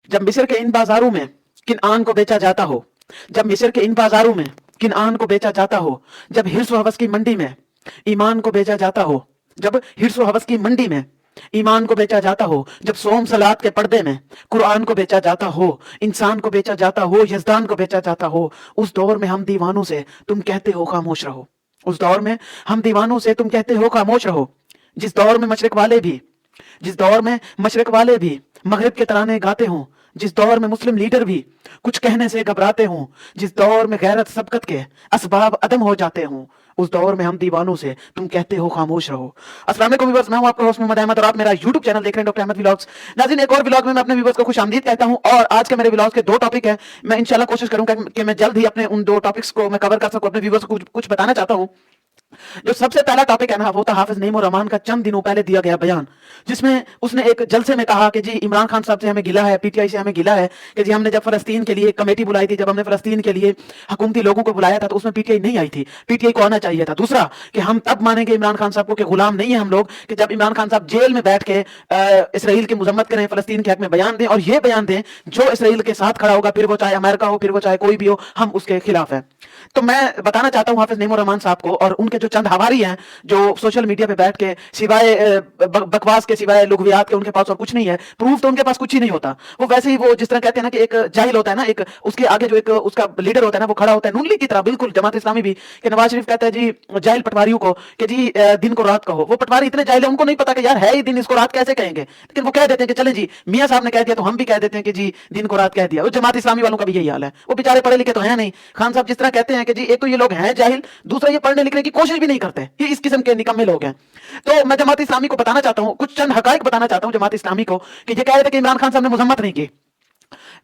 जब मिस्र के इन बाजारों में किनआन को बेचा जाता हो, जब मिस्र के इन बाजारों में किनआन को बेचा जाता हो, जब हिर्स व हवस की मंडी में ईमान को बेचा जाता हो, जब हिर्स व हवस की मंडी में ईमान को बेचा जाता हो, जब सोम सलात के पर्दे में कुरान को बेचा जाता हो, इंसान को बेचा जाता हो, यज़दान को बेचा जाता हो, उस दौर में हम दीवानों से तुम कहते हो खामोश रहो। उस दौर में हम दीवानों से तुम कहते हो खामोश रहो। जिस दौर में मशरिक वाले भी मगरिब के तराने गाते हों, जिस दौर में मुस्लिम लीडर भी कुछ कहने से घबराते हों, जिस दौर में गैरत सबकत के असबाब अदम हो जाते हों, उस दौर में हम दीवानों से तुम कहते हो खामोश रहो। अस्सलाम वालेकुम व्यूअर्स, मैं हूं आपका होस्ट मोहम्मद अहमद और आप मेरा YouTube चैनल देख रहे हैं डॉक्टर अहमद व्लॉग्स। नाज़रीन, एक और व्लॉग में मैं अपने व्यूअर्स को खुशामदीद कहता हूं और आज के मेरे व्लॉग्स के दो टॉपिक हैं। मैं इंशाल्लाह कोशिश करूंगा कि मैं जल्द ही अपने उन दो टॉपिक्स को मैं कवर कर सकूं। अपने व्यूअर्स को कुछ बताना चाहता हूं। जो सबसे पहला टॉपिक है ना, वो था हाफिज नईम उर रहमान का चंद दिनों पहले दिया गया बयान, जिसमें उसने एक जलसे में कहा कि जी इमरान खान साहब से हमें गिला है, पीटीआई से हमें गिला है कि जी हमने जब फलस्तीन के लिए कमेटी बुलाई थी, जब हमने फलस्तीन के लिए हुकूमती लोगों को बुलाया था तो उसमें पीटीआई नहीं आई थी, पीटीआई को आना चाहिए था। दूसरा कि हम तब मानेंगे इमरान खान साहब को कि गुलाम नहीं है हम लोग कि जब इमरान खान साहब जेल में बैठ के इसराइल की मजम्मत करें, फलस्तीन के हक में बयान दें और ये बयान दें जो इसराइल के साथ खड़ा होगा, फिर वो चाहे अमेरिका हो, फिर वो चाहे कोई भी हो, हम उसके खिलाफ है। तो मैं बताना चाहता हूँ हाफिज नईम उर रहमान साहब को और उनके जो चंद हवारी हैं जो सोशल मीडिया पे बैठ के सिवाय बकवास के, सिवाय लुग़वियात के उनके पास और कुछ नहीं है, प्रूफ तो उनके पास कुछ ही नहीं होता। वो वैसे ही वो जिस तरह कहते हैं ना कि एक जाहिल होता है ना, एक उसके आगे जो एक उसका लीडर होता है ना, वो खड़ा होता है नून लीग की तरह, बिल्कुल जमात इस्लामी भी, कि नवाज शरीफ कहता है जी जाहिल पटवारियों को कि जी दिन को रात कहो। वो पटवारी इतने जाहिल है, उनको नहीं पता कि यार है ही दिन, इसको रात कैसे कहेंगे, लेकिन वो कह देते हैं कि चले जी मियाँ साहब ने कह दिया तो हम भी कह देते हैं कि जी दिन को रात कह दिया। वो जमात इस्लामी वालों का भी यही हाल है। वो बेचारे पढ़े लिखे तो है नहीं। खान साहब जिस तरह कहते हैं कि जी एक तो ये लोग हैं जाहिल, दूसरा ये पढ़ने लिखने की कोशिश भी नहीं करते, ये इस किस्म के निकम्मे लोग हैं। तो मैं जमात इस्लामी को बताना चाहता हूं, कुछ चंद हकाइक बताना चाहता हूं जमात इस्लामी को कि ये कह रहे थे कि इमरान खान साहब ने मजम्मत नहीं की।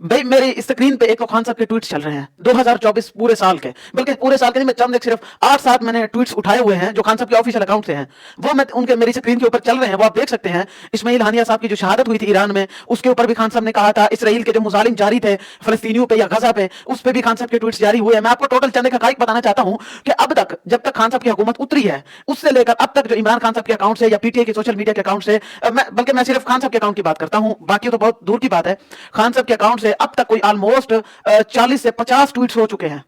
भाई मेरी स्क्रीन पे एक तो खान साहब के ट्वीट्स चल रहे हैं 2024 पूरे साल के, बल्कि पूरे साल के नहीं, मैं चंद सिर्फ 8-7 मैंने ट्वीट्स उठाए हुए हैं जो खान साहब के ऑफिशियल अकाउंट से हैं, वो मैं उनके मेरी स्क्रीन के ऊपर चल रहे हैं, वो आप देख सकते हैं। इस्माइल हानिया साहब की जो शहादत हुई थी ईरान में, उसके ऊपर भी खान साहब ने कहा था, इसराइल के जो मुजालिम जारी थे फलस्तीनियों पे या गजा पे, उस पर भी खान साहब के ट्वीट्स जारी हुए हैं। मैं आपको टोटल चंद हकाइक बताना चाहता हूं कि अब तक जब तक खान साहब की हुकूमत उतरी है उससे लेकर अब तक जो इमरान खान साहब के अकाउंट से या पीटीआई के सोशल मीडिया के अकाउंट से, बल्कि मैं सिर्फ खान साहब के अकाउंट की बात करता हूं, बाकी तो बहुत दूर की बात है, खान साहब के अकाउंट से अब तक कोई ऑलमोस्ट 40 से 50 ट्वीट्स हो चुके हैं,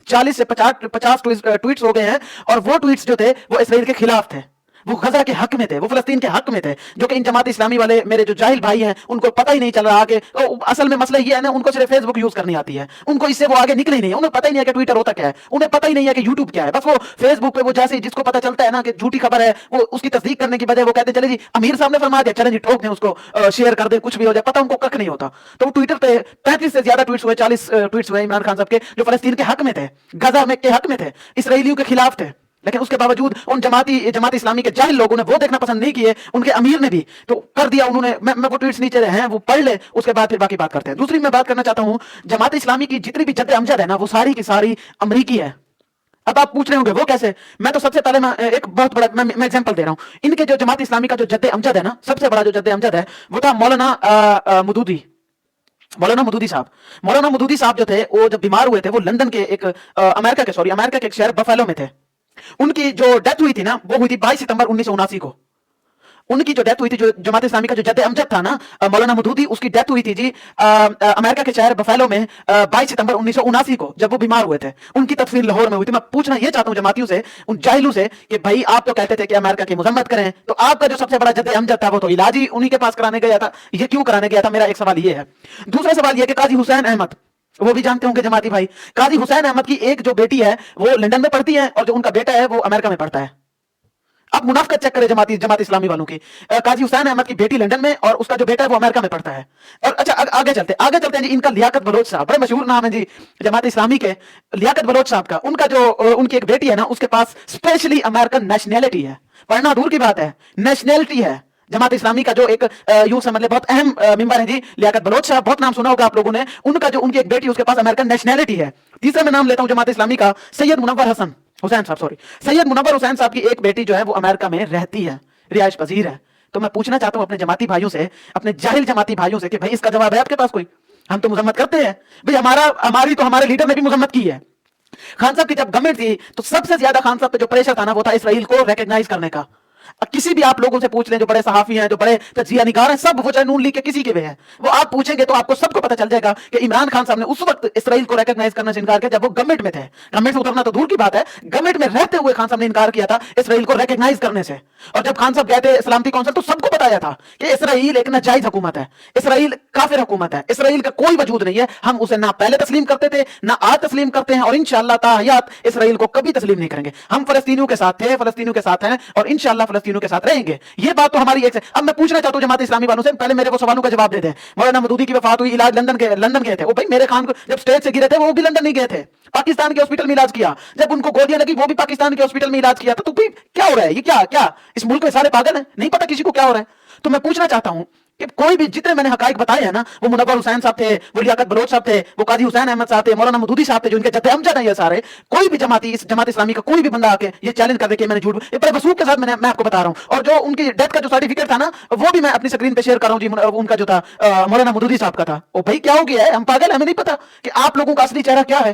40 से 50 ट्वीट्स हो गए हैं और वो ट्वीट्स जो थे वो इसराइल के खिलाफ थे, वो गजा के हक में थे, वो फलस्तीन के हक में थे, जो कि इन जमात इस्लामी वाले मेरे जो जाहिल भाई हैं उनको पता ही नहीं चल रहा कि असल में मसला ये है ना, उनको सिर्फ फेसबुक यूज करनी आती है, उनको इससे वो आगे निकले ही नहीं है, उन्हें पता ही नहीं है कि ट्विटर होता क्या है, उन्हें पता ही नहीं है कि यूट्यूब क्या है। बस वो फेसबुक पे वो जैसे जिसको पता चलता है ना कि झूठी खबर है, वो उसकी तस्दीक करने की बजाय वो कहते चले जी अमीर साहब ने फरमा दिया, चलें जी ठोक दें उसको, शेयर कर दें, कुछ भी हो जाए, पता उनको कख नहीं होता। तो वो ट्विटर पे 35 से ज्यादा ट्वीट्स हुए, 40 ट्वीट्स हुए इमरान खान साहब के जो फलस्तीन के हक में थे, गजा में के हक में थे, इसराइलियों के खिलाफ थे, लेकिन उसके बावजूद उन जमात इस्लामी के जाहिल लोगों ने वो देखना पसंद नहीं किए, उनके अमीर ने भी तो कर दिया उन्होंने। मैं वो ट्वीट्स नीचे हैं वो पढ़ ले, उसके बाद फिर बाकी बात करते हैं। दूसरी मैं बात करना चाहता हूं, जमात इस्लामी की जितनी भी जद्द अमजद है ना, वो सारी की सारी अमरीकी है। अब आप पूछ रहे होंगे वो कैसे, मैं तो सबसे पहले मैं एक बहुत बड़ा मैं एग्जांपल दे रहा हूं। इनके जो जमात इस्लामी का जो जद्द अमजद है ना, सबसे बड़ा जो जद्द अमजद है वो था मौलाना मदूदी साहब। मौलाना मदूदी साहब जो थे वो जब बीमार हुए थे, वो लंदन के एक अमेरिका के एक शहर बफेलो में थे। उनकी जो डेथ हुई थी ना, वो हुई थी 22 सितंबर 1979 को। उनकी जो डेथ हुई थी, जो जमात इस्लामी का जो जद्द अमजद था ना मौलाना मदूदी, उसकी डेथ हुई थी जी अमेरिका के शहर बफेलो में 22 सितंबर 1979 को, जब वो बीमार हुए थे। उनकी तदफीन लाहौर में हुई थी। मैं पूछना ये चाहता हूं जमातियों से, उन जाहिलों से, कि भाई आप तो कहते थे कि अमेरिका की मजम्मत करें, तो आपका जो सबसे बड़ा जद्द अमजद था वो तो इलाज ही उन्हीं के पास कराने गया था, ये क्यों कराने गया था? मेरा एक सवाल ये है। दूसरा सवाल ये कि काजी हुसैन अहमद, वो भी जानते होंगे जमाती भाई, काजी हुसैन अहमद की एक जो बेटी है वो लंदन में पढ़ती है और जो उनका बेटा है वो अमेरिका में पढ़ता है। अब मुनाफिकत चेक करें जमात इस्लामी वालों की। काजी हुसैन अहमद की बेटी लंदन में और उसका जो बेटा है वो अमेरिका में पढ़ता है। और अच्छा आगे चलते हैं जी, इनका लियाकत बलोच साहब, बड़े मशहूर नाम है जी जमात इस्लामी के, लियाकत बलोच साहब का। उनका जो उनकी एक बेटी है ना, उसके पास स्पेशली अमेरिकन नेशनैलिटी है, पढ़ना दूर की बात है, नेशनैलिटी है। जमात इस्लामी का जो एक यूं समझ ले बहुत अहम मेंबर है जी लियाकत बलोच साहब, बहुत नाम सुना होगा आप लोगों ने। उनका जो उनकी एक बेटी, उसके पास अमेरिकन नेशनैलिटी है। तीसरा मैं नाम लेता हूं जमात इस्लामी का सैयद मुनव्वर हुसैन साहब की एक बेटी जो है वो अमेरिका में रहती है, रिहाइश पजीर है। तो मैं पूछना चाहता हूं अपने जमाती भाइयों से, अपने जाहिल जमाती भाइयों से, कि भाई इसका जवाब है आपके पास कोई? हम तो मजम्मत करते हैं भाई, हमारी तो हमारे लीडर ने भी मजम्मत की है। खान साहब की जब गवर्नमेंट थी तो सबसे ज्यादा खान साहब पे जो प्रेशर था ना, वो था इसराइल को रिकॉग्नाइज करने का। अब किसी भी आप लोगों से पूछ लें जो बड़े सहाफी हैं, जो बड़े तजिया निगार हैं, सब वो चाहे नून लीग के किसी के भी हैं, वो आप पूछेंगे तो आपको सबको पता चल जाएगा कि इमरान खान साहब ने उस वक्त इसराइल को रिकॉग्नाइज करने से इनकार किया जब वो गवर्नमेंट में थे। गवर्नमेंट से उतरना तो दूर की बात है, गवर्नमेंट में रहते हुए खान साहब ने इनकार किया था इसराइल को रिकॉग्नाइज करने से। और जब खान साहब गए थे सलामती काउंसिल तो सबको बताया था कि इसराइल एक नाजायज हुकूमत है, इसराइल काफिर हुकूमत है, इसराइल का कोई वजूद नहीं है, हम उसे ना पहले तस्लीम करते थे ना आज तस्लीम करते हैं और इंशाअल्लाह ताहयात इसराइल को कभी तस्लीम नहीं करेंगे। हम फलस्तीनियों के साथ थे, फलस्तीनियों के साथ हैं और इंशाअल्लाह फलस्तीनियों के साथ रहेंगे। ये बात तो हमारी एक से। अब मैं पूछना चाहता हूं जमात इस्लामी वालों से, पहले मेरे को सवालों का जवाब दे दें। मौलाना मदूदी की वफात हुई, इलाज लंदन गए थे। वो भाई मेरे खान को जब स्टेज से गिरे थे वो भी लंदन नहीं गए थे, पाकिस्तान के हॉस्पिटल में इलाज किया। जब उनको गोलियां लगी वो भी पाकिस्तान के हॉस्पिटल में इलाज किया था। तो भाई क्या हो रहा है, ये क्या इस मुल्क में सारे पागल हैं, नहीं पता किसी को क्या हो रहा है। तो मैं पूछना चाहता हूं कि कोई भी जितने मैंने हकाइक बताए हैं ना, वो मुनव्वर हुसैन साहब थे, वो लियाकत बलोच साहब थे, वो काजी हुसैन अहमद साहब थे, मौलाना मदूदी साहब थे, जो इनके जद्दे अमजद हैं ये सारे। कोई भी जमात इस्लामी का कोई भी बंदा आके ये चैलेंज कर दे कि मैंने झूठ, ये बड़े वसूख के साथ मैं आपको बता रहा हूं। और जो उनकी डेथ का जो सर्टिफिकेट था ना, वो भी मैं अपनी स्क्रीन पे शेयर कर रहा हूं जी, उनका जो था मौलाना मदूदी साहब का था। ओ भाई क्या हो गया है, हम पागल, हमें नहीं पता कि आप लोगों का असली चेहरा क्या है।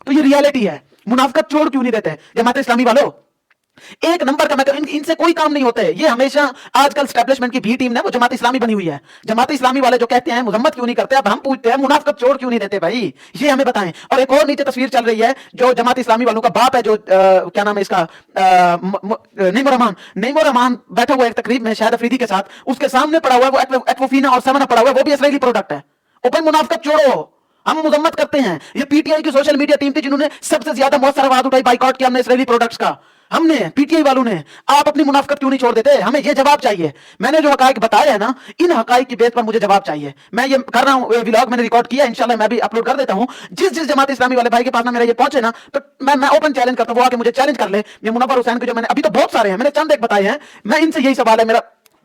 तो ये रियलिटी है। मुनाफिकत छोड़ क्यों नहीं देते जमात इस्लामी वालों? एक नंबर का मैं इनसे कोई काम नहीं होता है। ये हमेशा आजकल स्टैब्लिशमेंट की भी टीम ने वो जमात इस्लामी बनी हुई है। जमात इस्लामी वाले जो कहते हैं मुजम्मत क्यों नहीं करते, अब हम पूछते हैं मुनाफिकत छोड़ क्यों नहीं देते भाई, ये हमें बताएं। और एक और नीचे तस्वीर चल रही है, जो जमात इस्लामी वालों का बाप है, जो क्या नाम है इसका, नईमुर रहमान बैठा हुआ एक तकरीब में शाहिद अफरीदी के साथ, उसके सामने पड़ा हुआ है वो एक्वोफिना और सेवन अप पड़ा हुआ है, वो भी इसराइली प्रोडक्ट है। ओपन मुनाफिकत छोड़ो, हम मुजम्मत करते हैं। ये पीटीआई की सोशल मीडिया टीम थी जिन्होंने सबसे ज्यादा मौसर आवाज उठाई, बाइकआउट किया हमने इसराइली प्रोडक्ट्स का, हमने पीटीआई वालों ने। आप अपनी मुनाफिकत क्यों नहीं छोड़ देते? हमें ये जवाब चाहिए। मैंने जो हकाइक बताया है ना, इन हकाइक की बेस पर मुझे जवाब चाहिए। मैं ये कर रहा हूं, व्लॉग मैंने रिकॉर्ड किया, इंशाल्लाह मैं भी अपलोड कर देता हूं। जिस जमात इस्लामी वाले भाई के पास ना मेरा ये पहुंचे ना, तो मैं ओपन चैलेंज करता हूं, वो आके मुझे चैलेंज कर ले। ये मुनव्वर हुसैन के जो मैंने अभी तो बहुत सारे हैं, मैंने चंद एक बताए हैं, मैं इनसे यही सवाल है मेरा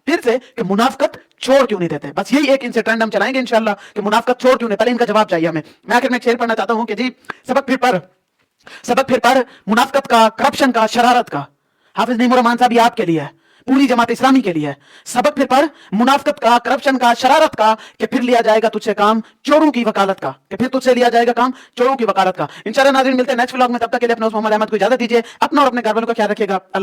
फिर से कि मुनाफिकत छोड़ क्यों नहीं देते। बस यही एक इनसे ट्रेंड हम चलाएंगे इंशाल्लाह कि मुनाफिकत छोड़ क्यों नहीं, पहले इनका जवाब चाहिए हमें। मैं आखिर में शेयर पढ़ना चाहता हूं कि जी सबक फिर पढ़ मुनाफिकत का, करप्शन का, शरारत का। हाफिज नईमुर रहमान साहब ये आपके लिए है, पूरी जमात इस्लामी के लिए है। सबक फिर पढ़ मुनाफिकत का, करप्शन का, शरारत का, कि फिर लिया जाएगा तुझसे काम चोरों की वकालत का, कि फिर तुझसे लिया जाएगा काम चोरों की वकालत का। इंशाल्लाह नाज़रीन मिलते हैं नेक्स्ट व्लॉग में, तब तक के लिए अपना मोहम्मद अहमद को इजाजत दीजिए। अपना और अपने घर वालों का ख्याल रखिएगा। अल्लाह।